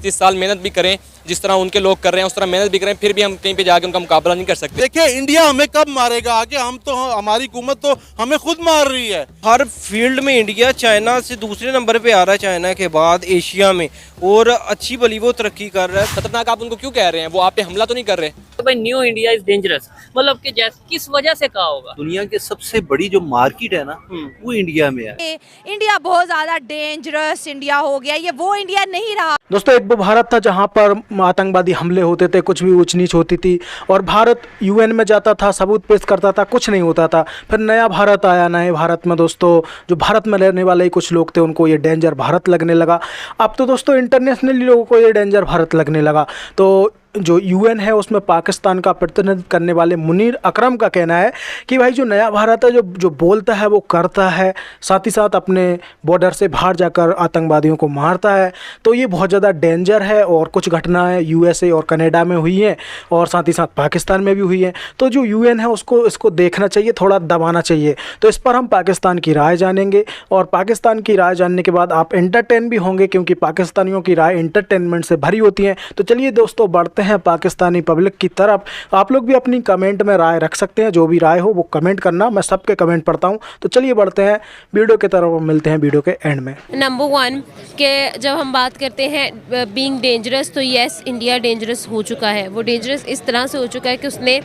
20-30 साल मेहनत भी करें, जिस तरह उनके लोग कर रहे हैं उस तरह मेहनत भी करें, फिर भी हम कहीं पे जाके उनका मुकाबला नहीं कर सकते। देखिए इंडिया हमें कब मारेगा आगे, हमारी हुकूमत तो हमें खुद मार रही है। हर फील्ड में इंडिया चाइना से दूसरे नंबर पे आ रहा है, चाइना के बाद एशिया में, और अच्छी भली वो तरक्की कर रहा है। खतरनाक आप उनको क्यों कह रहे हैं? वो आप पे हमला तो नहीं कर रहे? तो भाई न्यू इंडिया इज डेंजरस, मतलब कि जैसे किस वजह से कहा होगा? दुनिया के सबसे बड़ी जो मार्केट है ना वो इंडिया में है। इंडिया बहुत ज्यादा डेंजरस इंडिया हो गया, ये वो इंडिया नहीं रहा। दोस्तों, एक वो भारत था जहां पर आतंकवादी हमले होते थे, कुछ भी ऊंच नीच होती थी, और भारत यूएन में जाता था, सबूत पेश करता था, कुछ नहीं होता था। फिर नया भारत आया, नए भारत में दोस्तों जो भारत में रहने वाले ही कुछ लोग थे उनको ये डेंजर भारत लगने लगा। अब तो दोस्तों इंटरनेशनली लोगों को ये डेंजर भारत लगने लगा। तो जो यूएन है उसमें पाकिस्तान का प्रतिनिधित्व करने वाले मुनीर अकरम का कहना है कि भाई जो नया भारत है जो बोलता है वो करता है, साथ ही साथ अपने बॉर्डर से बाहर जाकर आतंकवादियों को मारता है। तो ये बहुत ज़्यादा डेंजर है, और कुछ घटनाएं यूएसए और कनाडा में हुई हैं और साथ ही साथ पाकिस्तान में भी हुई हैं। तो जो यूएन है उसको इसको देखना चाहिए, थोड़ा दबाना चाहिए। तो इस पर हम पाकिस्तान की राय जानेंगे, और पाकिस्तान की राय जानने के बाद आप एंटरटेन भी होंगे, क्योंकि पाकिस्तानियों की राय एंटरटेनमेंट से भरी होती हैं। तो चलिए दोस्तों बढ़ते हैं पाकिस्तानी पब्लिक की तरफ। आप लोग भी अपनी कमेंट में राय रख सकते हैं, जो भी राय हो वो कमेंट करना, मैं सबके कमेंट पढ़ता हूं। तो चलिए बढ़ते हैं वीडियो की तरफ, मिलते हैं वीडियो के एंड में। नंबर 1 के जब हम बात करते हैं बीइंग डेंजरस, तो यस इंडिया डेंजरस हो चुका है। वो डेंजरस इस तरह से हो चुका है कि उसने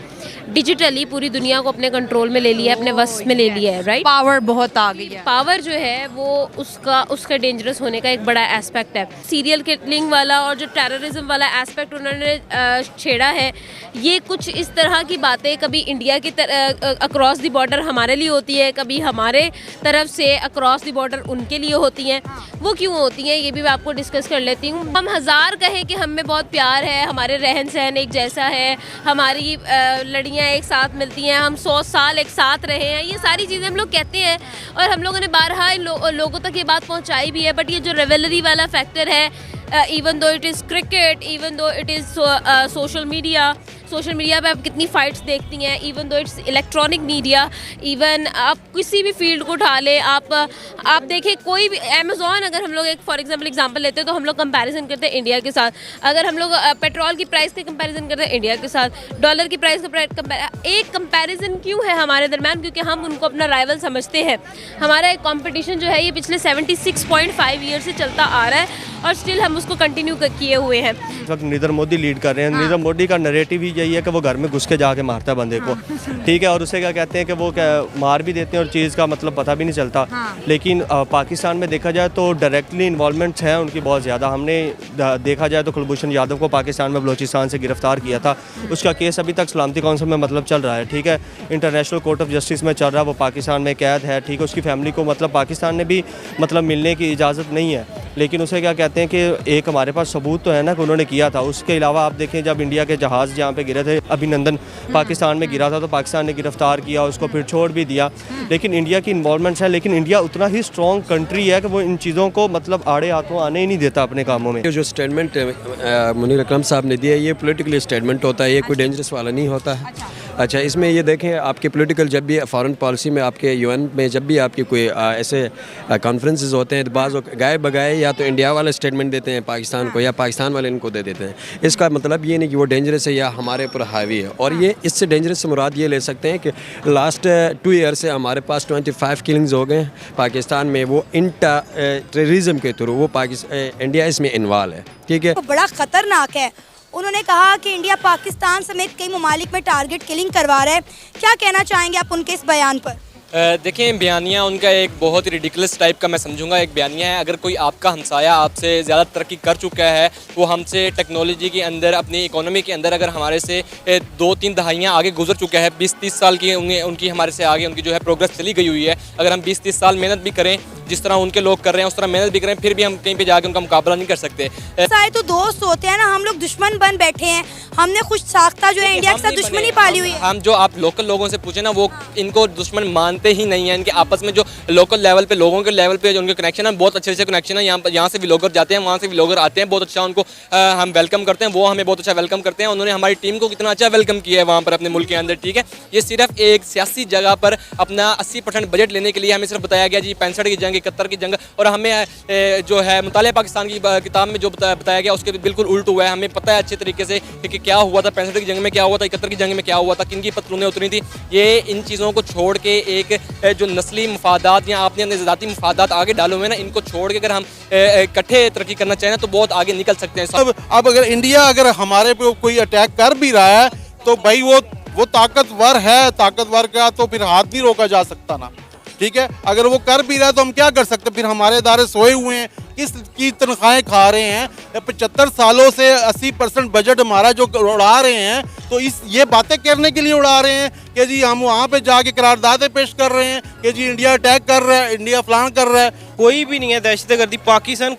डिजिटली पूरी दुनिया को अपने कंट्रोल में ले लिया है, अपने वश में ले लिया है, राइट। पावर बहुत आ गई है। पावर जो है वो उसका डेंजरस होने का एक बड़ा एस्पेक्ट है। सीरियल किलिंग वाला और जो टेररिज्म वाला एस्पेक्ट उन्होंने छेड़ा है, ये कुछ इस तरह की बातें कभी इंडिया की अक्रॉस द बॉर्डर हमारे लिए होती है, कभी हमारे तरफ से अक्रॉस द बॉर्डर उनके लिए होती हैं। वो क्यों होती हैं ये भी मैं आपको डिस्कस कर लेती हूँ। हम हज़ार कहें कि हम में बहुत प्यार है, हमारे रहन सहन एक जैसा है, हमारी लड़ियाँ एक साथ मिलती हैं, हम 100 साल एक साथ रहे हैं, ये सारी चीज़ें हम लोग कहते हैं और हम लोगों ने बारहा लोगों तक ये बात पहुँचाई भी है। बट ये जो रिवेलरी वाला फैक्टर है, even though it is cricket, even though it is social media पे आप कितनी फाइट्स देखती हैं, even though it's electronic media, even आप किसी भी फील्ड को उठा लें, आप देखें कोई भी अमेज़ॉन, अगर हम लोग एक फॉर एग्जांपल लेते हैं तो हम लोग कंपैरिजन करते हैं इंडिया के साथ। अगर हम लोग पेट्रोल की प्राइस के कंपैरिजन करते हैं इंडिया के साथ, डॉलर की प्राइस का एक कंपैरिजन क्यों है हमारे दरम्यान? क्योंकि हम उनको अपना राइवल समझते हैं। हमारा एक कॉम्पिटिशन जो है ये पिछले 76.5 ईयर से चलता आ रहा है और स्टिल हम उसको कंटिन्यू किए हुए हैं। इस वक्त नरेंद्र मोदी लीड कर रहे हैं। नरेंद्र मोदी का नैरेटिव ही यही है कि वो घर में घुस के जाके मारता है बंदे को, ठीक है, और उसे क्या कहते हैं कि वो क्या मार भी देते हैं और चीज़ का मतलब पता भी नहीं चलता। लेकिन पाकिस्तान में देखा जाए तो डायरेक्टली इन्वॉल्वमेंट्स हैं उनकी बहुत ज़्यादा। हमने देखा जाए तो कुलभूषण यादव को पाकिस्तान में बलोचिस्तान से गिरफ्तार किया था, उसका केस अभी तक सलामती कौंसिल में मतलब चल रहा है, ठीक है, इंटरनेशनल कोर्ट ऑफ जस्टिस में चल रहा है, वो पाकिस्तान में कैद है, ठीक है। उसकी फैमिली को मतलब पाकिस्तान ने भी मतलब मिलने की इजाज़त नहीं है, लेकिन उसे क्या कहते हैं कि एक हमारे पास सबूत तो है ना कि उन्होंने किया था। उसके अलावा आप देखें जब इंडिया के जहाज़ जहाँ पे गिरे थे, अभिनंदन पाकिस्तान में गिरा था, तो पाकिस्तान ने गिरफ्तार किया उसको, फिर छोड़ भी दिया। लेकिन इंडिया की इन्वॉल्वमेंट्स है, लेकिन इंडिया उतना ही स्ट्रॉन्ग कंट्री है कि वो इन चीज़ों को मतलब आड़े हाथों आने ही नहीं देता अपने कामों में। जो स्टेटमेंट मुनीर अकरम साहब ने दिया, ये पॉलिटिकल स्टेटमेंट होता है, ये कोई डेंजरस वाला नहीं होता है। अच्छा, इसमें ये देखें आपके पॉलिटिकल जब भी फॉरेन पॉलिसी में आपके यूएन में जब भी आपकी कोई ऐसे कॉन्फ्रेंसेस होते हैं तो बाज़ गाए बगाए या तो इंडिया वाले स्टेटमेंट देते हैं पाकिस्तान को या पाकिस्तान वाले इनको दे देते हैं। इसका मतलब ये नहीं कि वो डेंजरस है या हमारे ऊपर हावी है। और ये इससे डेंजरस से मुराद ये ले सकते हैं कि लास्ट 2 ईयर से हमारे पास 25 किलिंग्स हो गए पाकिस्तान में, वो टेररिज्म के थ्रू वो इंडिया इसमें इन्वॉल्व है, ठीक है। तो बड़ा खतरनाक है। उन्होंने कहा कि इंडिया पाकिस्तान समेत कई ममालिक में टारगेट किलिंग करवा रहा है। क्या कहना चाहेंगे आप उनके इस बयान पर? देखें, बयानिया उनका एक बहुत ही रिडिकुलस टाइप का मैं समझूंगा एक बयानिया है। अगर कोई आपका हमसाया आपसे ज़्यादा तरक्की कर चुका है, वो हमसे टेक्नोलॉजी के अंदर, अपनी इकोनॉमी के अंदर अगर हमारे से 2-3 दहाइयाँ आगे गुजर चुका है, 20-30 साल की उनकी हमारे से आगे उनकी जो है प्रोग्रेस चली गई हुई है। अगर हम 20-30 साल मेहनत भी करें, जिस तरह उनके लोग कर रहे हैं उस तरह मेहनत भी करें, फिर भी हम कहीं पे जाके उनका मुकाबला नहीं कर सकते। सारे तो दोस्त होते हैं ना, हम लोग दुश्मन बन बैठे हैं। हमने खुद साख्ता जो है इंडिया के साथ दुश्मनी पाली हुई है। हम जो आप लोकल लोगों से पूछे ना, वो इनको दुश्मन मान जानते ही नहीं हैं। इनके आपस में जो लोकल लेवल पे लोगों के लेवल पे जो उनके कनेक्शन है बहुत अच्छे कनेक्शन है। यहाँ से व्लॉगर जाते हैं, वहाँ से व्लॉगर आते हैं, बहुत अच्छा उनको हम वेलकम करते हैं, वो हमें बहुत अच्छा वेलकम करते हैं। उन्होंने हमारी टीम को कितना अच्छा वेलकम किया है वहाँ पर अपने मुल्क के अंदर, ठीक है। ये सिर्फ एक सियासी जगह पर अपना 80% बजट लेने के लिए हमें सिर्फ बताया गया जी 65 की जंग, 71 की जंग, और हमें जो है मुताले पाकिस्तान की किताब में जो बताया गया उसके बिल्कुल उल्ट हुआ है। हमें पता है अच्छे तरीके से कि क्या हुआ था 65 की जंग में, क्या हुआ था 71 की जंग में, क्या हुआ था, किन की पतलूनें उतरी थी। ये इन चीज़ों को छोड़ के एक जो नस्ली मफादात या आपने अपने ज़ाती मफादात आगे डाले हुए ना, इनको छोड़ के अगर हम इकट्ठे तरक्की करना चाहें तो बहुत आगे निकल सकते हैं। अब अगर इंडिया अगर हमारे पे कोई अटैक कर भी रहा है तो भाई वो ताकतवर है, ताकतवर का तो फिर हाथ नहीं रोका जा सकता ना, ठीक है। अगर वो कर भी रहा है तो हम क्या कर सकते, फिर हमारे इदारे सोए हुए हैं, किस की तनख्वाहें खा रहे हैं। 75 सालों से 80% बजट हमारा जो उड़ा रहे हैं, तो ये बातें करने के लिए उड़ा रहे हैं कि जी हम वहाँ पे जाके करारदादें पेश कर रहे हैं कि जी इंडिया अटैक कर रहा है, इंडिया फलान कर रहा है। कोई भी नहीं है दहशतगर्दी पाकिस्तान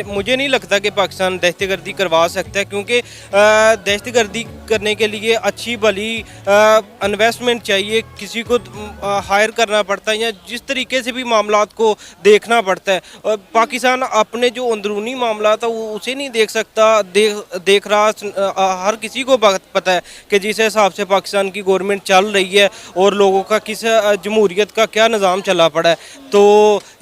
मुझे नहीं लगता कि पाकिस्तान दहशतगर्दी करवा सकता है, क्योंकि दहशतगर्दी करने के लिए अच्छी भली इन्वेस्टमेंट चाहिए, किसी को हायर करना पड़ता है या जिस तरीके से भी मामलात को देखना पड़ता है। और पाकिस्तान अपने जो अंदरूनी मामला था वो उसे नहीं देख सकता, देख रहा हर किसी को पता है कि जिस हिसाब से पाकिस्तान की गवर्नमेंट चल रही है और लोगों का किस जमहूरियत का क्या निज़ाम चला पड़ा है। तो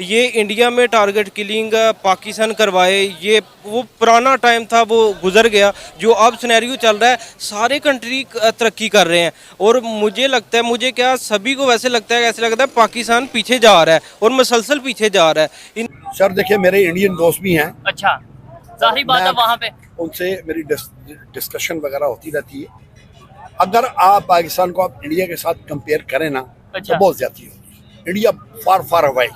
ये इंडिया में टारगेट किलिंग पाकिस्तान करवाए, ये वो पुराना टाइम था, वो गुजर गया। जो अब सिनेरियो चल रहा है, सारे कंट्री तरक्की कर रहे हैं और मुझे लगता है, मुझे क्या सभी को वैसे लगता है, ऐसे लगता है पाकिस्तान पीछे जा रहा है और मुसलसल पीछे जा रहा है। सर देखिए, मेरे इंडियन दोस्त भी हैं। अच्छा, जाहिर बात है वहाँ पे उनसे मेरी डिस्कशन वगैरह होती रहती है। अगर आप पाकिस्तान को आप इंडिया के साथ कंपेयर करें ना, अच्छा, तो बहुत ज्यादा होगी। इंडिया फार अवे,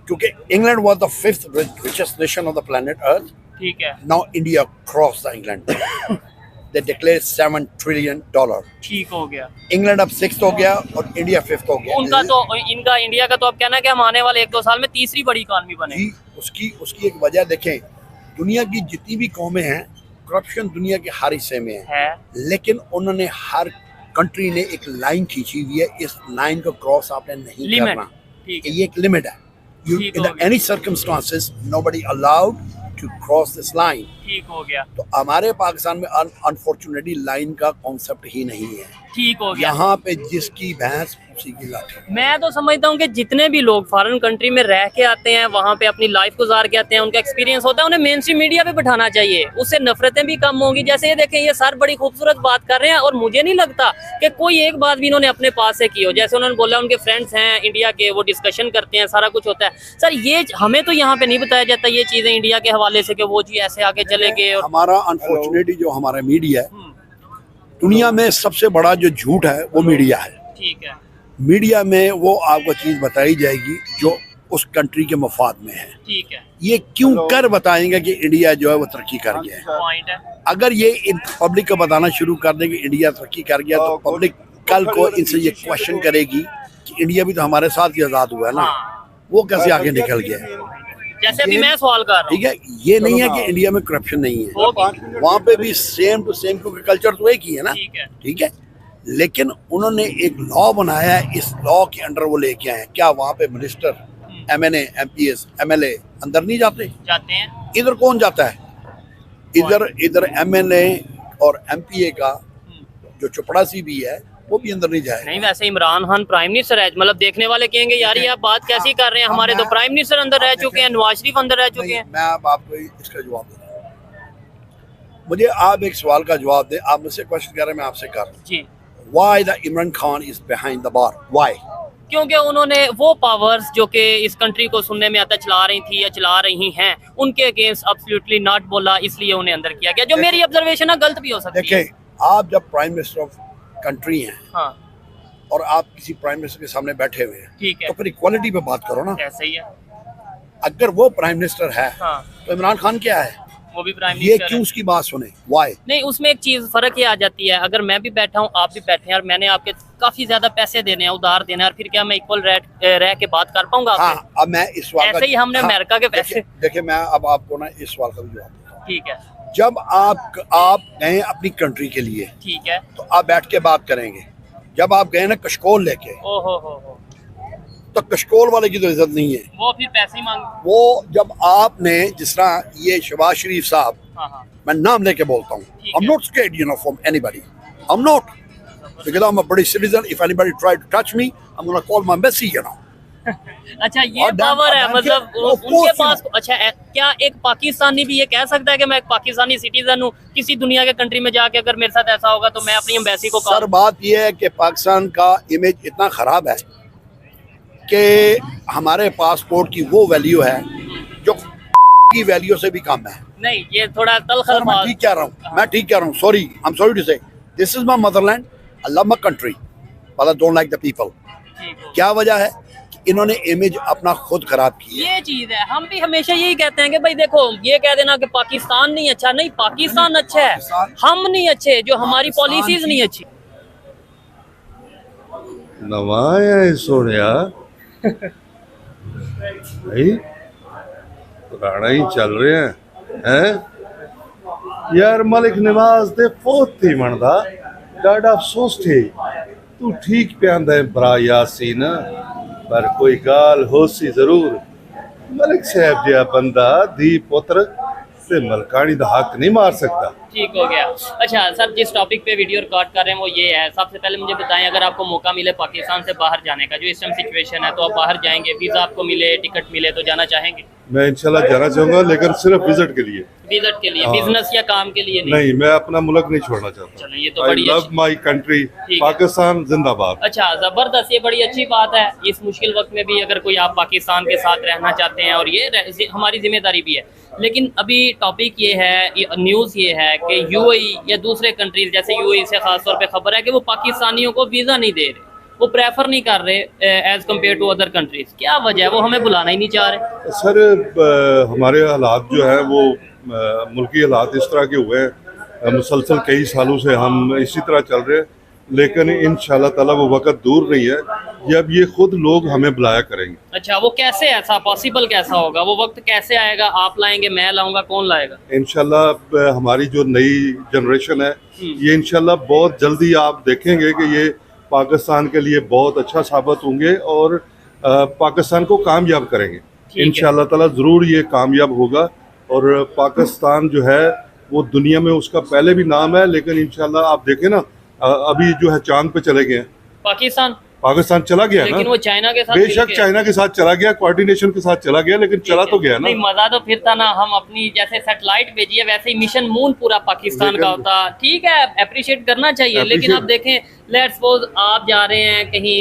क्योंकि England was the 5th richest nation on the planet Earth. ठीक है। Now India crossed the England. They declared $7 trillion. ठीक हो गया। इंग्लैंड अब 6th हो गया और इंडिया 5th हो गया। इनका इंडिया का तो अब कहना है कि हम आने वाले 1-2 साल में तीसरी बड़ी इकॉनमी बने। उसकी एक वजह देखें, दुनिया की जितनी भी कौमें हैं, करप्शन दुनिया के हर हिस्से में है, लेकिन उन्होंने हर कंट्री ने एक लाइन खींची हुई है, इस लाइन को क्रॉस आपने नहीं करना। ये एक लिमिट है। In any circumstances, nobody allowed to cross this line. ठीक हो गया। तो हमारे पाकिस्तान में अनफॉर्चुनेटली लाइन का कॉन्सेप्ट ही नहीं है। ठीक हो गया। यहाँ पे जिसकी भैंस उसी की लाठी। मैं तो समझता हूँ कि जितने भी लोग फॉरेन कंट्री में रह के आते हैं, वहाँ पे अपनी लाइफ गुजार के आते हैं, उनका एक्सपीरियंस होता है, उन्हें मेन स्ट्रीम मीडिया पे बिठाना चाहिए, उससे नफरतें भी कम होंगी। जैसे ये देखें, ये सर बड़ी खूबसूरत बात कर रहे हैं और मुझे नहीं लगता कि कोई एक बात भी इन्होंने अपने पास से की हो। जैसे उन्होंने बोला उनके फ्रेंड्स हैं इंडिया के, वो डिस्कशन करते हैं, सारा कुछ होता है। सर ये हमें तो यहाँ पे नहीं बताया जाता ये चीजें इंडिया के हवाले से कि वो जी ऐसे आगे चले गए। हमारा अनफॉर्चुनेटली जो हमारा मीडिया है, दुनिया में सबसे बड़ा जो झूठ है वो मीडिया है। ठीक है। मीडिया में वो आपको चीज बताई जाएगी जो उस कंट्री के मफाद में है। ठीक है। ये क्यों कर बताएंगे कि इंडिया जो है वो तरक्की कर गया है। पॉइंट है। अगर ये पब्लिक को बताना शुरू कर दें कि इंडिया तरक्की कर गया, तो पब्लिक कल को इनसे ये क्वेश्चन करेगी कि इंडिया भी तो हमारे साथ ही आजाद हुआ है ना, वो कैसे आगे निकल गया। जैसे अभी मैं सवाल कर रहा हूं, ठीक है, ये नहीं है कि इंडिया में करप्शन नहीं है, वहाँ पे भी सेम टू सेम, क्योंकि कल्चर तो एक ही है ना। ठीक है, लेकिन उन्होंने एक लॉ बनाया है, इस लॉ के अंडर वो लेके आए हैं। क्या वहाँ पे मिनिस्टर, MNA, MPs, MLA अंदर नहीं जाते? जाते हैं। इधर कौन जाता है? इधर MNA और MPA का जो चपड़ासी भी है वो भी अंदर नहीं जाएगा। नहीं, वैसे इमरान खान प्राइम मिनिस्टर है, मतलब देखने वाले कहेंगे यार ये आप बात कैसी कर रहे हैं, हमारे तो प्राइम मिनिस्टर अंदर रह चुके हैं, नवाज शरीफ अंदर रह चुके हैं। मैं अब आपको इसका जवाब दे रहा हूं। मुझे आप एक सवाल का जवाब दे। आप मुझसे क्वेश्चन कर रहे हैं, मैं आपसे कर रहा हूं जी। Why the Imran Khan is behind the bar? Why? क्योंकि उन्होंने वो पावर्स जो कि इस कंट्री को सुनने में आता चला रही थी या चला रही हैं, उनके अगेंस्ट एब्सोल्युटली नॉट बोला, इसलिए उन्हें अंदर किया गया। जो मेरी ऑब्जर्वेशन है, गलत भी हो सकती है। देखिए, आप जब प्राइम मिनिस्टर ऑफ कंट्री हैं, हाँ, और आप किसी प्राइम मिनिस्टर के सामने बैठे हुए हैं, ठीक है, तो फिर इक्वालिटी पे बात करो ना। ऐसे ही है। अगर वो प्राइम मिनिस्टर है, हाँ, तो इमरान खान क्या है? वो भी प्राइम ये मिनिस्टर क्यों उसकी बात सुने? वाई? नहीं, उसमें एक चीज फर्क ये आ जाती है, अगर मैं भी बैठा हूँ, आप भी बैठे हैं, और मैंने आपके काफी ज्यादा पैसे देने हैं, उधार देने हैं, और फिर क्या मैं इक्वल रह के बात कर पाऊंगा? हाँ, अब मैं इस सवाल ऐसे ही हमने अमेरिका के पैसे। देखिए, मैं अब आपको ना इस सवाल का भी जवाब देता हूं। ठीक है। जब आप गए अपनी कंट्री के लिए, ठीक है, तो आप बैठ के बात करेंगे। जब आप गए ना कशकोल लेके, ओहो, तो कशकोल वाले की तो इज्जत नहीं है। वो फिर पैसे ही मांग। वो जब आपने जिस तरह ये शहबाज शरीफ साहब, मैं नाम लेके बोलता हूँ, I'm not scared, you know, from anybody. I'm not, because I'm a British citizen. If anybody try to touch me, I'm gonna call my Messi, you know. अच्छा, ये पावर है मतलब उनके पास। अच्छा, क्या एक पाकिस्तानी भी ये कह सकता है कि मैं एक पाकिस्तानी सिटीजन हूँ, किसी दुनिया के कंट्री में जाके अगर मेरे साथ ऐसा होगा तो मैं अपनी एम्बेसी को सर बात ये है कि पाकिस्तान का इमेज इतना खराब है कि हमारे पासपोर्ट की वो वैल्यू है जो की वैल्यू से भी कम है। नहीं, ये थोड़ा तलखल मैं ठीक कह रहा हूँ, sorry, I am sorry to say, this is my motherland, I love my country, but I don't like the people. क्या वजह है? इन्होंने इमेज अपना खुद खराब की है। ये चीज है, हम भी हमेशा यही कहते हैं कि भाई देखो, ये कह देना कि पाकिस्तान नहीं अच्छा, नहीं पाकिस्तान अच्छा है, हम नहीं अच्छे, जो हमारी पॉलिसीज नहीं अच्छी। नवाया है सोनिया भाई, पुराना ही चल रहे हैं यार। मलिक नवाज दे फोत थी मनदा, डाडा अफसोस थी। तू ठीक पे आंदा है बरा यासीन, पर कोई गाल होसी जरूर। मलिक साहब जिहा बंदा धी पुत्र से मलकानी दा हक नहीं मार सकता। ठीक हो गया। अच्छा सर, जिस टॉपिक पे वीडियो रिकॉर्ड कर रहे हैं वो ये है, सबसे पहले मुझे बताएं, अगर आपको मौका मिले पाकिस्तान से बाहर जाने का, जो इस टाइम सिचुएशन है, तो आप बाहर जाएंगे, वीज़ा आपको मिले, टिकट मिले, तो जाना चाहेंगे? मैं इंशाल्लाह जाना चाहूँगा, लेकिन सिर्फ विजिट के लिए। विजिट के लिए, बिजनेस या काम के लिए नहीं, मैं अपना मुल्क नहीं छोड़ना चाहता। चलो, ये तो बड़ी लव माई कंट्री, पाकिस्तान जिंदाबाद। अच्छा, जबरदस्त, ये बड़ी अच्छी बात है। इस मुश्किल वक्त में भी अगर कोई आप पाकिस्तान के साथ रहना चाहते हैं, और ये हमारी जिम्मेदारी भी है। लेकिन अभी टॉपिक ये है, न्यूज़ ये है कि यूएई या दूसरे कंट्रीज, जैसे यूएई से खास तौर पे खबर है कि वो पाकिस्तानियों को वीज़ा नहीं दे रहे, वो प्रेफर नहीं कर रहे as compare to other countries. क्या वजह है? वो हमें बुलाना ही नहीं चाह रहे। सर हमारे हालात जो है वो मुल्की हालात इस तरह के हुए हैं, मुसलसल कई सालों से हम इसी तरह चल रहे हैं, लेकिन इंशाल्लाह ताला वो वक्त दूर नहीं है जब ये खुद लोग हमें बुलाया करेंगे। अच्छा, वो कैसे, ऐसा पॉसिबल कैसा होगा? वो वक्त कैसे आएगा? आप लाएंगे, मैं लाऊंगा, कौन लाएगा? इंशाल्लाह हमारी जो नई जनरेशन है ये इंशाल्लाह बहुत जल्दी आप देखेंगे कि ये पाकिस्तान के लिए बहुत अच्छा साबित होंगे और पाकिस्तान को कामयाब करेंगे। इंशाल्लाह ताला ज़रूर ये कामयाब होगा, और पाकिस्तान जो है वो दुनिया में उसका पहले भी नाम है, लेकिन इंशाल्लाह आप देखें ना, अभी जो है चांद पे चले गए हैं। पाकिस्तान चला गया, लेकिन ना वो चाइना के साथ, बेशक चाइना के साथ चला गया, कोऑर्डिनेशन के साथ चला गया, लेकिन चला तो गया ना। नहीं, मजा तो फिर था ना, हम अपनी जैसे सैटेलाइट भेजी है वैसे ही मिशन मून पूरा पाकिस्तान का होता। ठीक है, अप्रिशिएट करना चाहिए, लेकिन आप देखें, लेट्स सपोज आप जा रहे हैं कहीं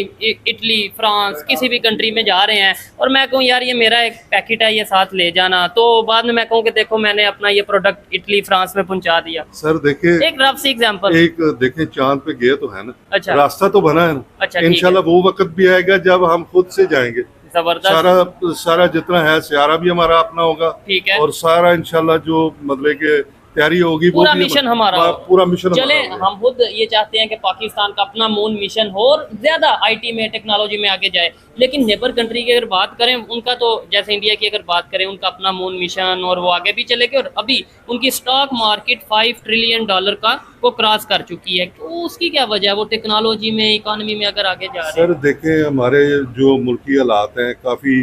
इटली, फ्रांस, किसी भी कंट्री में जा रहे हैं, और मैं कहूँ यार ये मेरा एक पैकेट है, ये साथ ले जाना, तो बाद में मैं कहूँ कि देखो मैंने अपना ये प्रोडक्ट इटली, फ्रांस में पहुंचा दिया। सर देखिए, एक रफ सी एग्जांपल, एक देखें, चांद पे गए तो है ना, अच्छा, रास्ता तो बना है ना। अच्छा, इंशाल्लाह वो वक्त भी आएगा जब हम खुद से जाएंगे। जबरदस्त। सारा जितना है सियारा भी हमारा अपना होगा, ठीक है, और सारा इंशाल्लाह जो मतलब के तैयारी होगी, पूरा मिशन हमारा, पूरा मिशन। चले, हम खुद ये चाहते हैं कि पाकिस्तान का अपना मून मिशन हो और ज्यादा आईटी में, टेक्नोलॉजी में आगे जाए। लेकिन नेबर कंट्री की अगर बात करें, उनका तो जैसे इंडिया की अगर बात करें, उनका अपना मून मिशन, और वो आगे भी चले गए, और अभी उनकी स्टॉक मार्केट $5 ट्रिलियन का वो क्रॉस कर चुकी है। तो उसकी क्या वजह है? वो टेक्नोलॉजी में, इकोनॉमी में अगर आगे जा रहे हैं। सर देखें, हमारे जो मुल्की हालात हैं काफ़ी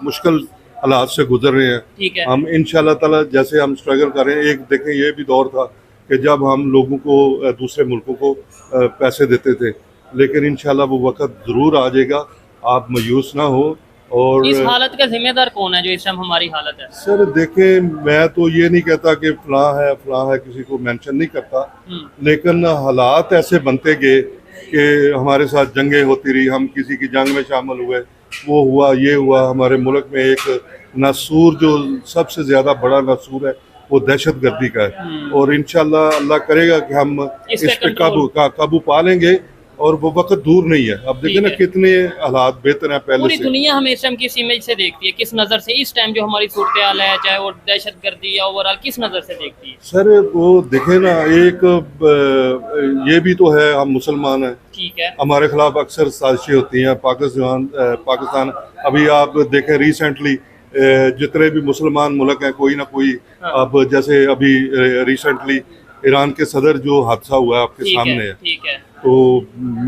मुश्किल हालात से गुजर रहे हैं। ठीक है, हम इंशाल्लाह ताला जैसे हम स्ट्रगल कर रहे हैं, एक देखें ये भी दौर था कि जब हम लोगों को, दूसरे मुल्कों को पैसे देते थे, लेकिन इंशाल्लाह वो वक्त ज़रूर आ जाएगा, आप मायूस ना हो। और इस हालत का जिम्मेदार कौन है जो इस टाइम हमारी हालत है? सर देखें, मैं तो ये नहीं कहता कि फलां है, किसी को मेंशन नहीं करता, लेकिन हालात ऐसे बनते गए कि हमारे साथ जंगें होती रही, हम किसी की जंग में शामिल हुए, वो हुआ, ये हुआ। हमारे मुल्क में एक नसूर, जो सबसे ज़्यादा बड़ा नसूर है, वो दहशत गर्दी का है, और इंशाल्लाह अल्लाह करेगा कि हम इस पे काबू पा लेंगे, और वो वक्त दूर नहीं है। अब देखिए ना कितने हालात बेहतर हैं पहले पूरी से। दुनिया हमें इस टाइम किस इमेज से देखती है, किस नज़र से इस टाइम जो हमारी सूरत हाल है, चाहे वो दहशत गर्दी या ओवरऑल, किस नज़र से देखती है? सर वो देखे ना, एक ये भी तो है, हम मुसलमान हैं, ठीक है, हमारे खिलाफ अक्सर साजिशें होती हैं। पाकिस्तान अभी आप देखें, रिसेंटली जितने भी मुसलमान मुल्क हैं, कोई ना कोई, अब जैसे अभी रिसेंटली ईरान के सदर जो हादसा हुआ है आपके सामने है, तो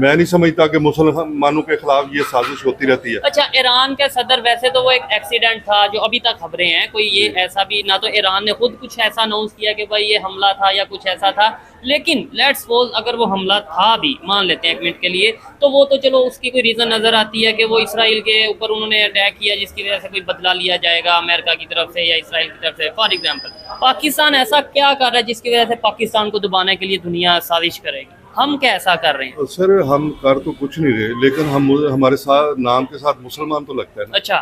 मैं नहीं समझता कि मुसलमानों के खिलाफ ये साजिश होती रहती है। अच्छा, ईरान के सदर, वैसे तो वो एक एक्सीडेंट था जो अभी तक खबरें हैं, कोई ये ऐसा भी ना तो ईरान ने खुद कुछ ऐसा अनाउंस किया कि भाई ये हमला था या कुछ ऐसा था, लेकिन लेट्स सपोज अगर वो हमला था भी, मान लेते हैं एक मिनट के लिए, तो वो तो चलो उसकी कोई रीज़न नज़र आती है कि वो इसराइल के ऊपर उन्होंने अटैक किया जिसकी वजह से कोई बदला लिया जाएगा अमेरिका की तरफ से या इसराइल की तरफ से। फॉर एग्जाम्पल पाकिस्तान ऐसा क्या कर रहा है जिसकी वजह से पाकिस्तान को दबाने के लिए दुनिया साजिश करेगी? हम क्या ऐसा कर रहे हैं? सर हम कर तो कुछ नहीं रहे, लेकिन हम हमारे साथ नाम के साथ मुसलमान तो लगता है ना। अच्छा,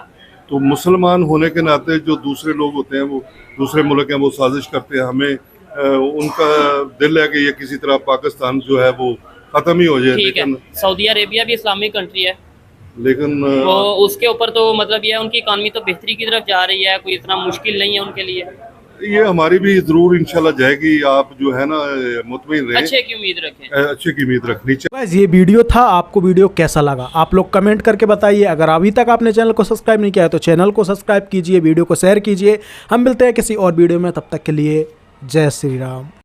तो मुसलमान होने के नाते जो दूसरे लोग होते हैं, वो दूसरे मुल्क हैं, वो साजिश करते हैं, हमें उनका दिल है कि ये किसी तरह पाकिस्तान जो है वो खत्म ही हो जाए। ठीक है, सऊदी अरेबिया भी इस्लामिक कंट्री है, लेकिन तो उसके ऊपर तो मतलब ये उनकी इकानमी तो बेहतरी की तरफ जा रही है, कोई इतना मुश्किल नहीं है उनके लिए। ये हमारी भी जरूर इंशाल्लाह जाएगी। आप जो है ना मुतमिन रहें, अच्छे की उम्मीद रखें, अच्छे की उम्मीद रखनी चाहिए। गाइस ये वीडियो था, आपको वीडियो कैसा लगा आप लोग कमेंट करके बताइए। अगर अभी तक आपने चैनल को सब्सक्राइब नहीं किया है तो चैनल को सब्सक्राइब कीजिए, वीडियो को शेयर कीजिए। हम मिलते हैं किसी और वीडियो में, तब तक के लिए जय श्री राम।